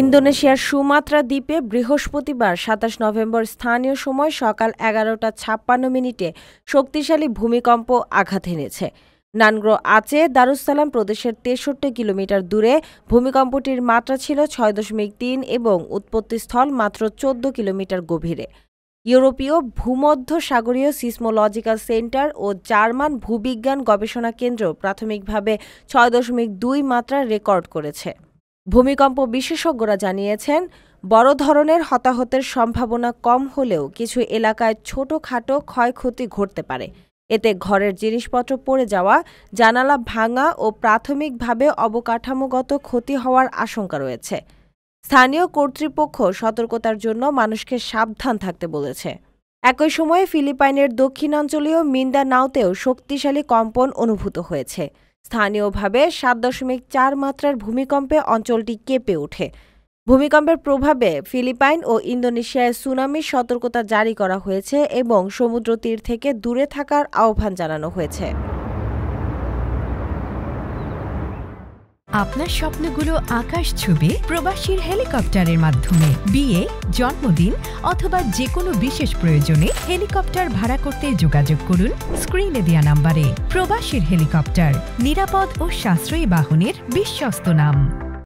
ইন্দোনেশিয়ার সুমাত্রা দ্বীপে বৃহস্পতিবার ২৭ নভেম্বর স্থানীয় সময় সকাল ১১:৫৬ শক্তিশালী ভূমিকম্প আঘাত এনেছে। নানগ্রো আচে দারুস সালাম প্রদেশের ৬৩ কিলোমিটার দূরে ভূমিকম্পটির মাত্রা ছিল ৬.৩ এবং উৎপত্তিস্থল মাত্র ১৪ কিলোমিটার গভীরে। ইউরোপীয় ভূমধ্যসাগরীয় সিসমোলজিক্যাল সেন্টার ও জার্মান ভূবিজ্ঞান গবেষণা কেন্দ্র প্রাথমিকভাবে ৬.২ মাত্রা রেকর্ড করেছে। ভূমিকম্প বিশেষজ্ঞরা জানিয়েছেন, বড় ধরনের হতাহতের সম্ভাবনা কম হলেও কিছু এলাকায় ছোটখাটো ক্ষয়ক্ষতি ঘটতে পারে। এতে ঘরের জিনিসপত্র পড়ে যাওয়া, জানালা ভাঙা ও প্রাথমিকভাবে অবকাঠামোগত ক্ষতি হওয়ার আশঙ্কা রয়েছে। স্থানীয় কর্তৃপক্ষ সতর্কতার জন্য মানুষকে সাবধান থাকতে বলেছে। একই সময়ে ফিলিপাইনের দক্ষিণাঞ্চলীয় মিন্দানাওতেও শক্তিশালী কম্পন অনুভূত হয়েছে। স্থানীয়ভাবে ৭.৪ মাত্রার ভূমিকম্পে অঞ্চলটি কেঁপে ওঠে। ভূমিকম্পের প্রভাবে ফিলিপাইন ও ইন্দোনেশিয়ায় সুনামির সতর্কতা জারি করা হয়েছে এবং সমুদ্রতীর থেকে দূরে থাকার আহ্বান জানানো হয়েছে। আপনার স্বপ্নগুলো আকাশ ছুবে প্রবাসীর হেলিকপ্টারের মাধ্যমে। বিয়ে, জন্মদিন অথবা যে কোনো বিশেষ প্রয়োজনে হেলিকপ্টার ভাড়া করতে যোগাযোগ করুন স্ক্রিনে দেয়া নাম্বারে। প্রবাসীর হেলিকপ্টার, নিরাপদ ও সাশ্রয়ী বাহনের বিশ্বস্ত নাম।